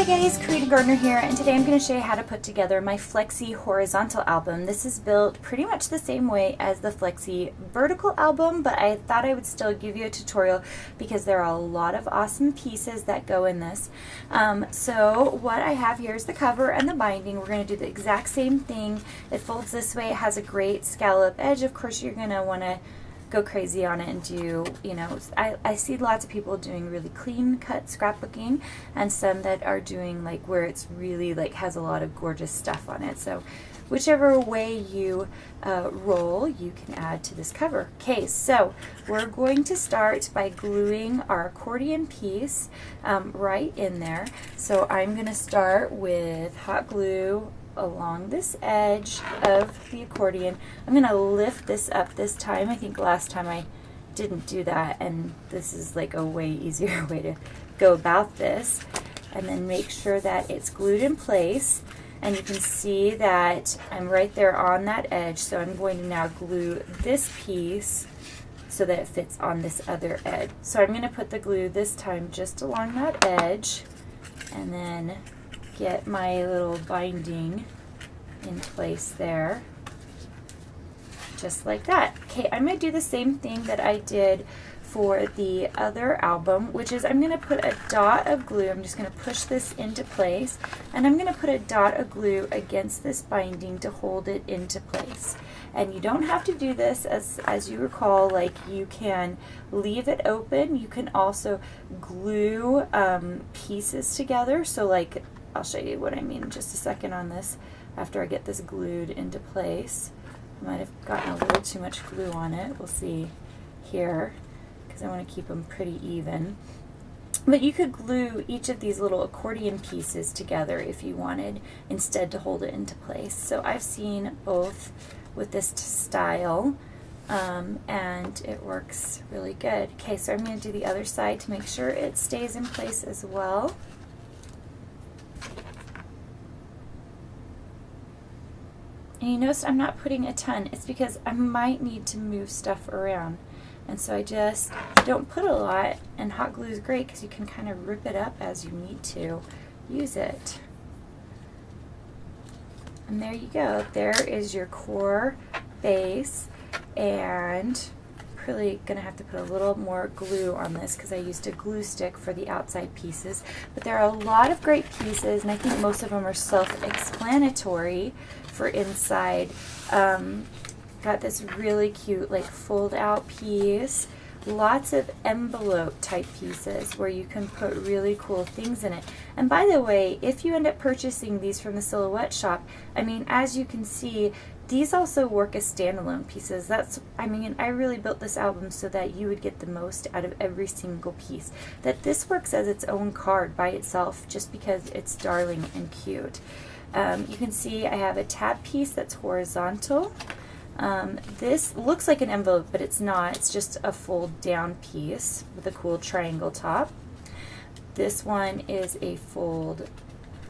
Hi guys, Carina Gardner here, and today I'm going to show you how to put together my Flexi horizontal album. This is built pretty much the same way as the Flexi vertical album, but I thought I would still give you a tutorial because there are a lot of awesome pieces that go in this. So what I have here is the cover and the binding. We're going to do the exact same thing. It folds this way. It has a great scallop edge. Of course, you're going to want to go crazy on it and do, I see lots of people doing really clean cut scrapbooking and some that are doing like where it's really like has a lot of gorgeous stuff on it. So whichever way you roll, you can add to this cover. Okay, so we're going to start by gluing our accordion piece right in there. So I'm going to start with hot glue along this edge of the accordion. I'm going to lift this up this time. I think last time I didn't do that, and this is like a way easier way to go about this. And then make sure that it's glued in place, and you can see that I'm right there on that edge. So I'm going to now glue this piece so that it fits on this other edge. So I'm going to put the glue this time just along that edge, and then get my little binding in place there, just like that. Okay, I'm going to do the same thing that I did for the other album, which is I'm going to put a dot of glue. I'm just going to push this into place, and I'm going to put a dot of glue against this binding to hold it into place. And you don't have to do this, as you recall, like you can leave it open. You can also glue pieces together. So like, I'll show you what I mean in just a second on this after I get this glued into place. I might have gotten a little too much glue on it. We'll see here because I want to keep them pretty even. But you could glue each of these little accordion pieces together if you wanted instead to hold it into place. So I've seen both with this style and it works really good. Okay, so I'm going to do the other side to make sure it stays in place as well. And you notice I'm not putting a ton. It's because I might need to move stuff around. And so I just don't put a lot, and hot glue is great because you can kind of rip it up as you need to use it. And there you go. There is your core base, and really gonna have to put a little more glue on this because I used a glue stick for the outside pieces. But there are a lot of great pieces, and I think most of them are self-explanatory for inside. Got this really cute like fold out piece, lots of envelope type pieces where you can put really cool things in it. And by the way, if you end up purchasing these from the Silhouette shop, I mean, as you can see, these also work as standalone pieces. I really built this album so that you would get the most out of every single piece. That this works as its own card by itself just because it's darling and cute. You can see I have a tab piece that's horizontal. This looks like an envelope, but it's not. It's just a fold down piece with a cool triangle top. This one is a fold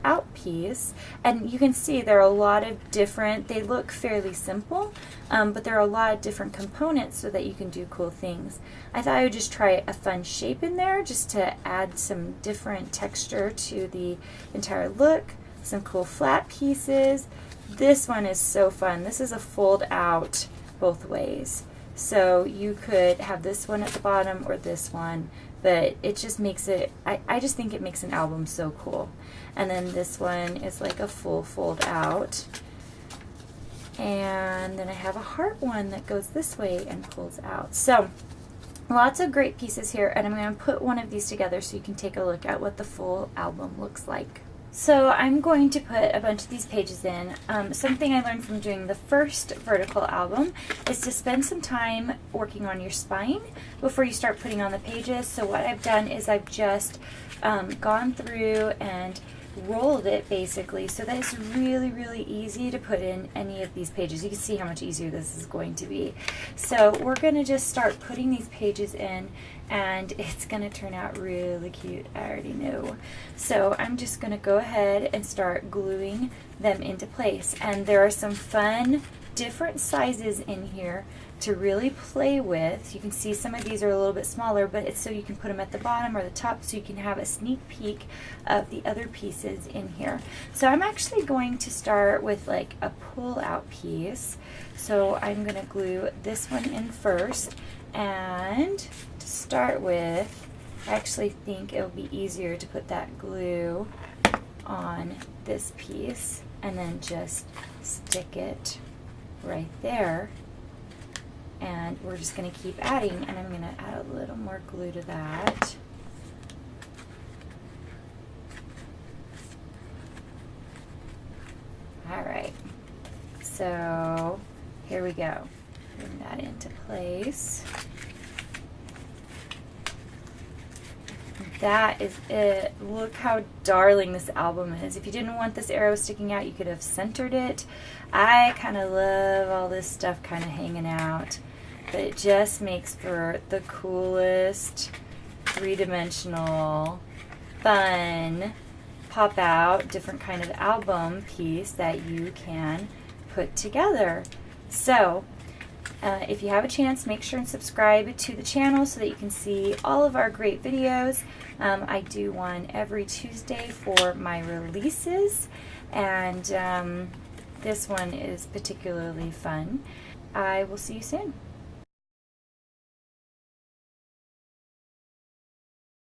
out piece, and you can see there are a lot of different, they look fairly simple, but there are a lot of different components so that you can do cool things. I thought I would just try a fun shape in there just to add some different texture to the entire look. Some cool flat pieces. This one is so fun. This is a fold out both ways. So you could have this one at the bottom or this one, but it just makes it, I just think it makes an album so cool. And then this one is like a full fold out. And then I have a heart one that goes this way and pulls out. So lots of great pieces here, and I'm going to put one of these together so you can take a look at what the full album looks like. So I'm going to put a bunch of these pages in. Something I learned from doing the first vertical album is to spend some time working on your spine before you start putting on the pages. So what I've done is I've just gone through and rolled it basically so that it's really, really easy to put in any of these pages. You can see how much easier this is going to be. So we're going to just start putting these pages in, and it's going to turn out really cute. I already know. So I'm just going to go ahead and start gluing them into place. And there are some fun different sizes in here to really play with. You can see some of these are a little bit smaller, but it's so you can put them at the bottom or the top so you can have a sneak peek of the other pieces in here. So I'm actually going to start with like a pull out piece. So I'm going to glue this one in first, and to start with, I actually think it'll be easier to put that glue on this piece and then just stick it right there. And we're just going to keep adding, and I'm going to add a little more glue to that. All right, so here we go. Bring that into place. That is it. Look how darling this album is. If you didn't want this arrow sticking out, you could have centered it. I kind of love all this stuff kind of hanging out, but it just makes for the coolest three-dimensional, fun, pop out, different kind of album piece that you can put together. So if you have a chance, make sure and subscribe to the channel so that you can see all of our great videos. I do one every Tuesday for my releases, and this one is particularly fun. I will see you soon.